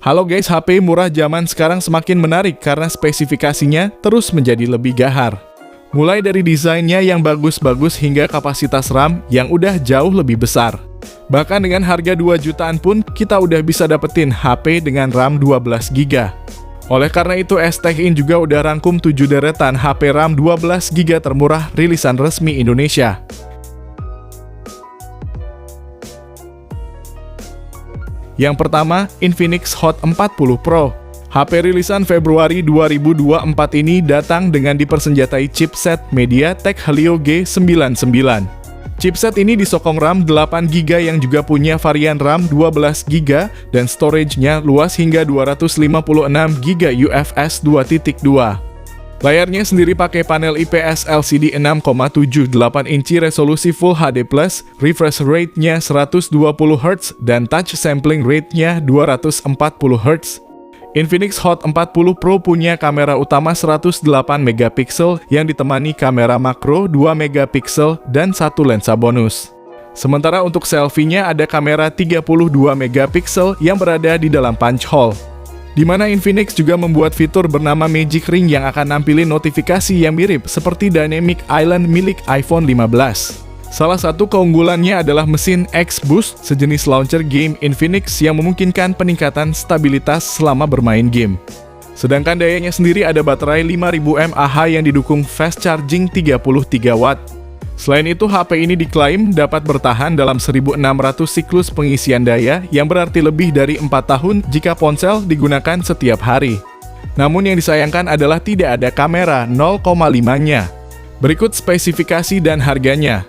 Halo guys, HP murah zaman sekarang semakin menarik karena spesifikasinya terus menjadi lebih gahar. Mulai dari desainnya yang bagus-bagus hingga kapasitas RAM yang udah jauh lebih besar. Bahkan dengan harga 2 jutaan pun kita udah bisa dapetin HP dengan RAM 12GB. Oleh karena itu, STechIn juga udah rangkum 7 deretan HP RAM 12GB termurah rilisan resmi Indonesia. Yang pertama, Infinix Hot 40 Pro. HP rilisan Februari 2024 ini datang dengan dipersenjatai chipset MediaTek Helio G99. Chipset ini disokong RAM 8GB yang juga punya varian RAM 12GB dan storage-nya luas hingga 256GB UFS 2.2. Layarnya sendiri pakai panel IPS LCD 6,78 inci resolusi Full HD+, refresh rate-nya 120Hz dan touch sampling rate-nya 240Hz. Infinix Hot 40 Pro punya kamera utama 108MP yang ditemani kamera makro 2MP dan satu lensa bonus. Sementara untuk selfie-nya ada kamera 32MP yang berada di dalam punch hole. Di mana Infinix juga membuat fitur bernama Magic Ring yang akan nampilin notifikasi yang mirip seperti Dynamic Island milik iPhone 15. Salah satu keunggulannya adalah mesin X-Boost, sejenis launcher game Infinix yang memungkinkan peningkatan stabilitas selama bermain game. Sedangkan dayanya sendiri ada baterai 5000 mAh yang didukung fast charging 33W. Selain itu, HP ini diklaim dapat bertahan dalam 1600 siklus pengisian daya yang berarti lebih dari 4 tahun jika ponsel digunakan setiap hari. Namun yang disayangkan adalah tidak ada kamera 0,5-nya. Berikut spesifikasi dan harganya.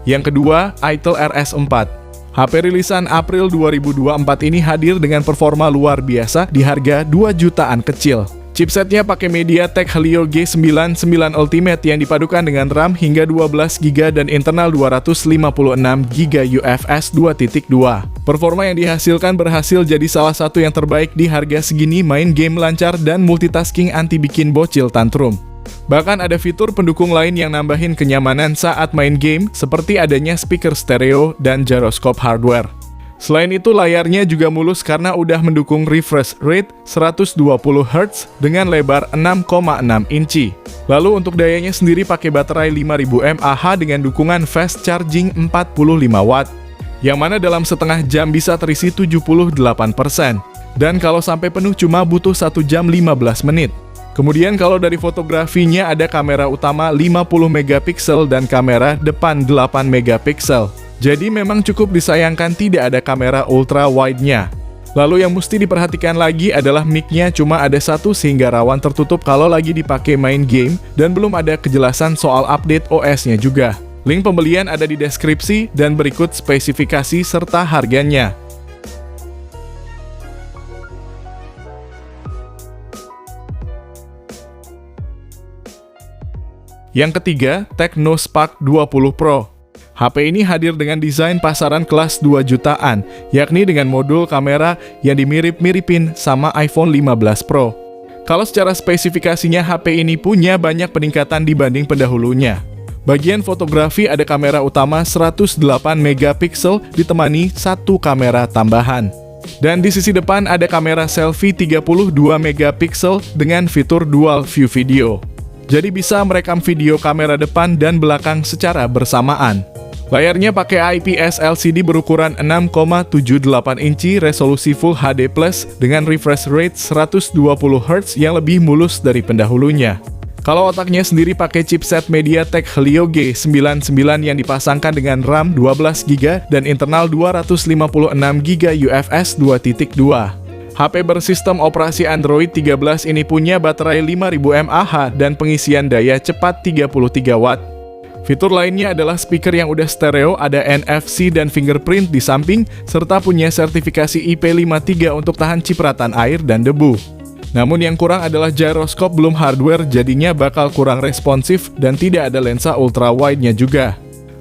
Yang kedua, Itel RS4. HP rilisan April 2024 ini hadir dengan performa luar biasa di harga 2 jutaan kecil. Chipsetnya pakai MediaTek Helio G99 Ultimate yang dipadukan dengan RAM hingga 12GB dan internal 256GB UFS 2.2. Performa yang dihasilkan berhasil jadi salah satu yang terbaik di harga segini, main game lancar dan multitasking anti bikin bocil tantrum. Bahkan ada fitur pendukung lain yang nambahin kenyamanan saat main game, seperti adanya speaker stereo dan gyroscope hardware. Selain itu, layarnya juga mulus karena udah mendukung refresh rate 120Hz dengan lebar 6,6 inci. Lalu untuk dayanya sendiri pakai baterai 5000 mAh dengan dukungan fast charging 45W, yang mana dalam setengah jam bisa terisi 78%. Dan kalau sampai penuh cuma butuh 1 jam 15 menit. Kemudian kalau dari fotografinya ada kamera utama 50MP dan kamera depan 8MP. Jadi memang cukup disayangkan tidak ada kamera ultra wide-nya. Lalu yang mesti diperhatikan lagi adalah mic-nya cuma ada satu sehingga rawan tertutup kalau lagi dipakai main game dan belum ada kejelasan soal update OS-nya juga. Link pembelian ada di deskripsi dan berikut spesifikasi serta harganya. Yang ketiga, Tecno Spark 20 Pro. HP ini hadir dengan desain pasaran kelas 2 jutaan, yakni dengan modul kamera yang dimirip-miripin sama iPhone 15 Pro. Kalau secara spesifikasinya, HP ini punya banyak peningkatan dibanding pendahulunya. Bagian fotografi ada kamera utama 108MP ditemani satu kamera tambahan. Dan di sisi depan ada kamera selfie 32MP dengan fitur dual view video. Jadi bisa merekam video kamera depan dan belakang secara bersamaan. Layarnya pakai IPS LCD berukuran 6,78 inci resolusi Full HD+ dengan refresh rate 120Hz yang lebih mulus dari pendahulunya. Kalau otaknya sendiri pakai chipset MediaTek Helio G99 yang dipasangkan dengan RAM 12GB dan internal 256GB UFS 2.2. HP bersistem operasi Android 13 ini punya baterai 5000 mAh dan pengisian daya cepat 33W. Fitur lainnya adalah speaker yang udah stereo, ada NFC dan fingerprint di samping, serta punya sertifikasi IP53 untuk tahan cipratan air dan debu. Namun yang kurang adalah gyroscope belum hardware, jadinya bakal kurang responsif dan tidak ada lensa ultra wide-nya juga.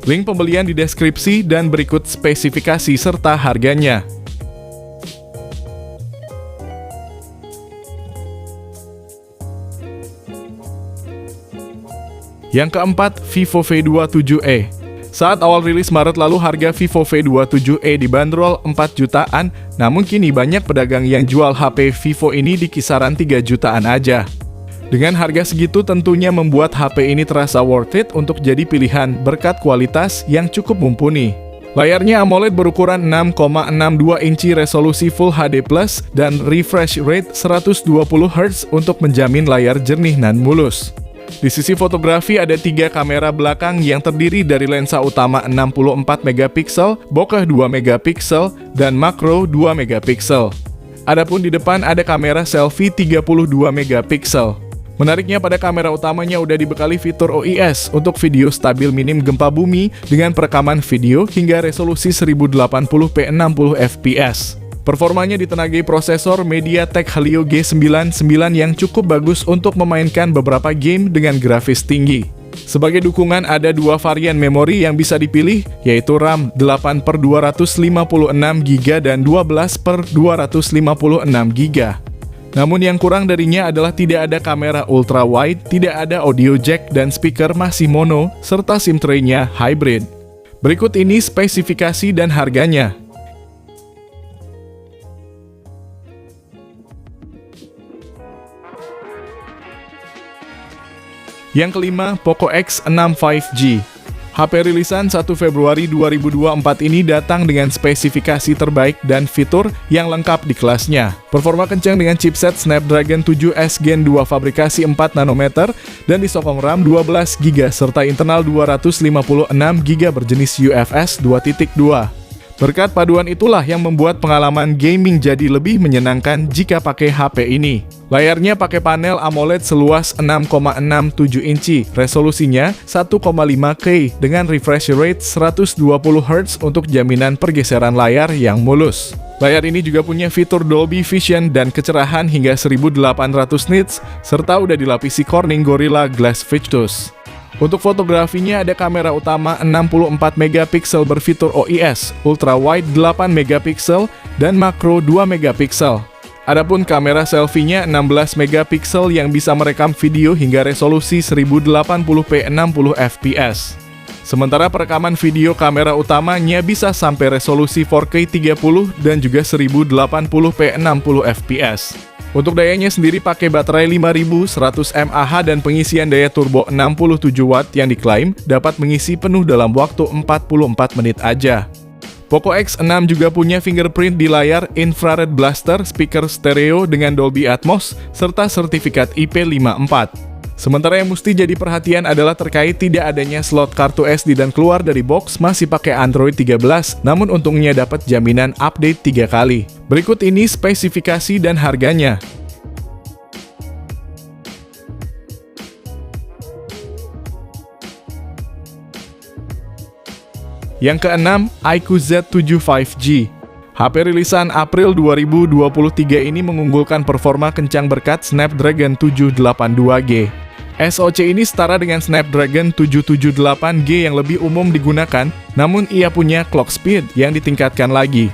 Link pembelian di deskripsi dan berikut spesifikasi serta harganya. Yang keempat, Vivo V27e. Saat awal rilis Maret lalu harga Vivo V27e dibanderol 4 jutaan, namun kini banyak pedagang yang jual HP Vivo ini di kisaran 3 jutaan aja. Dengan harga segitu tentunya membuat HP ini terasa worth it untuk jadi pilihan berkat kualitas yang cukup mumpuni. Layarnya AMOLED berukuran 6,62 inci resolusi Full HD+, dan refresh rate 120Hz untuk menjamin layar jernih dan mulus. Di sisi fotografi ada 3 kamera belakang yang terdiri dari lensa utama 64 megapiksel, bokeh 2 megapiksel, dan makro 2 megapiksel. Adapun di depan ada kamera selfie 32 megapiksel. Menariknya pada kamera utamanya udah dibekali fitur OIS untuk video stabil minim gempa bumi dengan perekaman video hingga resolusi 1080p 60fps. Performanya ditenagai prosesor MediaTek Helio G99 yang cukup bagus untuk memainkan beberapa game dengan grafis tinggi. Sebagai dukungan ada 2 varian memori yang bisa dipilih, yaitu RAM 8/256GB dan 12/256GB. Namun yang kurang darinya adalah tidak ada kamera ultra wide, tidak ada audio jack dan speaker masih mono, serta SIM tray-nya hybrid. Berikut ini spesifikasi dan harganya. Yang kelima, Poco X6 5G. HP rilisan 1 Februari 2024 ini datang dengan spesifikasi terbaik dan fitur yang lengkap di kelasnya. Performa kencang dengan chipset Snapdragon 7S Gen 2 fabrikasi 4 nanometer dan disokong RAM 12GB serta internal 256GB berjenis UFS 2.2. Berkat paduan itulah yang membuat pengalaman gaming jadi lebih menyenangkan jika pakai HP ini. Layarnya pakai panel AMOLED seluas 6,67 inci, resolusinya 1,5K dengan refresh rate 120Hz untuk jaminan pergeseran layar yang mulus. Layar ini juga punya fitur Dolby Vision dan kecerahan hingga 1800 nits, serta udah dilapisi Corning Gorilla Glass Victus. Untuk fotografinya ada kamera utama 64 megapiksel berfitur OIS, ultra wide 8 megapiksel, dan makro 2 megapiksel. Adapun kamera selfie-nya 16 megapiksel yang bisa merekam video hingga resolusi 1080p 60fps. Sementara perekaman video kamera utamanya bisa sampai resolusi 4K 30 dan juga 1080p 60fps. Untuk dayanya sendiri pakai baterai 5100 mAh dan pengisian daya turbo 67 watt yang diklaim dapat mengisi penuh dalam waktu 44 menit aja. Poco X6 juga punya fingerprint di layar, infrared blaster, speaker stereo dengan Dolby Atmos, serta sertifikat IP54. Sementara yang mesti jadi perhatian adalah terkait tidak adanya slot kartu SD dan keluar dari box masih pakai Android 13, namun untungnya dapat jaminan update 3 kali. Berikut ini spesifikasi dan harganya. Yang keenam, iQOO Z7 5G. HP rilisan April 2023 ini mengunggulkan performa kencang berkat Snapdragon 782G. SoC ini setara dengan Snapdragon 778G yang lebih umum digunakan, namun ia punya clock speed yang ditingkatkan lagi.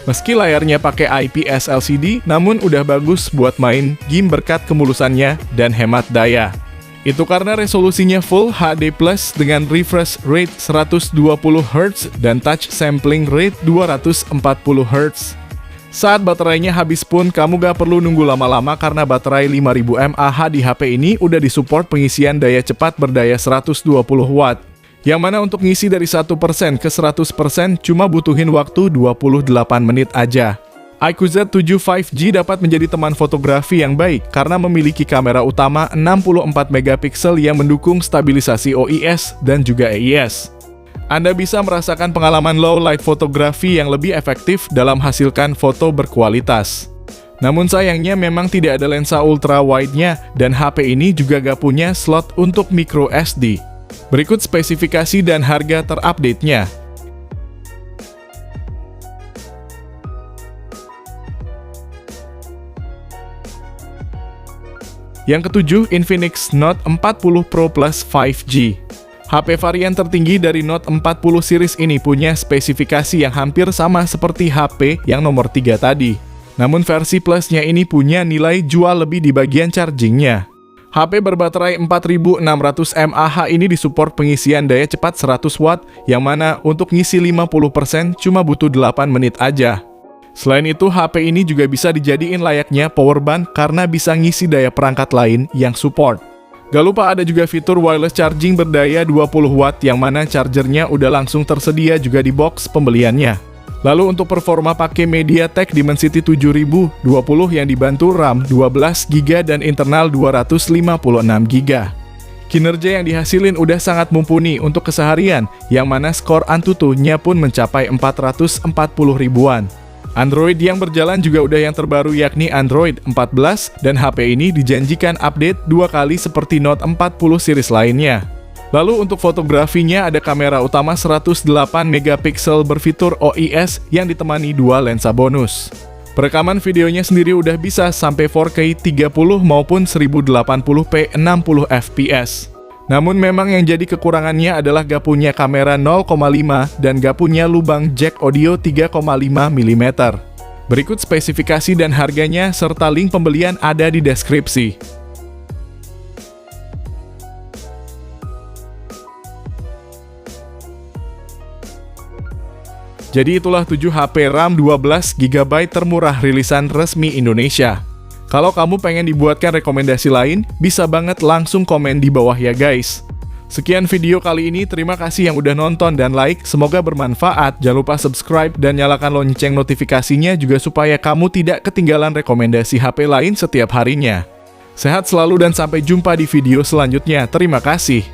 Meski layarnya pakai IPS LCD, namun udah bagus buat main game berkat kemulusannya dan hemat daya. Itu karena resolusinya Full HD Plus dengan refresh rate 120Hz dan touch sampling rate 240Hz. Saat baterainya habis pun kamu gak perlu nunggu lama-lama karena baterai 5000 mAh di HP ini udah disupport pengisian daya cepat berdaya 120 watt. Yang mana untuk ngisi dari 1% ke 100% cuma butuhin waktu 28 menit aja. iQOO Z7 5G dapat menjadi teman fotografi yang baik karena memiliki kamera utama 64 megapiksel yang mendukung stabilisasi OIS dan juga AIS. Anda bisa merasakan pengalaman low light fotografi yang lebih efektif dalam menghasilkan foto berkualitas. Namun sayangnya memang tidak ada lensa ultra wide-nya dan HP ini juga gak punya slot untuk micro SD. Berikut spesifikasi dan harga terupdate-nya. Yang ketujuh, Infinix Note 40 Pro Plus 5G. HP varian tertinggi dari Note 40 series ini punya spesifikasi yang hampir sama seperti HP yang nomor 3 tadi. Namun versi Plus-nya ini punya nilai jual lebih di bagian charging-nya. HP berbaterai 4600 mAh ini disupport pengisian daya cepat 100 Watt, yang mana untuk ngisi 50% cuma butuh 8 menit aja. Selain itu, HP ini juga bisa dijadiin layaknya powerbank karena bisa ngisi daya perangkat lain yang support. Gak lupa ada juga fitur wireless charging berdaya 20 Watt, yang mana chargernya udah langsung tersedia juga di box pembeliannya. Lalu untuk performa pakai MediaTek Dimensity 7020 yang dibantu RAM 12GB dan internal 256GB. Kinerja yang dihasilin udah sangat mumpuni untuk keseharian, yang mana skor Antutu-nya pun mencapai 440 ribuan. Android yang berjalan juga udah yang terbaru, yakni Android 14, dan HP ini dijanjikan update 2 kali seperti Note 40 series lainnya. Lalu untuk fotografinya ada kamera utama 108 megapiksel berfitur OIS yang ditemani 2 lensa bonus. Perekaman videonya sendiri udah bisa sampai 4K 30 maupun 1080p 60 fps. Namun memang yang jadi kekurangannya adalah gak punya kamera 0,5 dan gak punya lubang jack audio 3,5 mm. Berikut spesifikasi dan harganya serta link pembelian ada di deskripsi. Jadi itulah 7 HP RAM 12GB termurah rilisan resmi Indonesia. Kalau kamu pengen dibuatkan rekomendasi lain, bisa banget langsung komen di bawah ya guys. Sekian video kali ini, terima kasih yang udah nonton dan like, semoga bermanfaat. Jangan lupa subscribe dan nyalakan lonceng notifikasinya juga supaya kamu tidak ketinggalan rekomendasi HP lain setiap harinya. Sehat selalu dan sampai jumpa di video selanjutnya, terima kasih.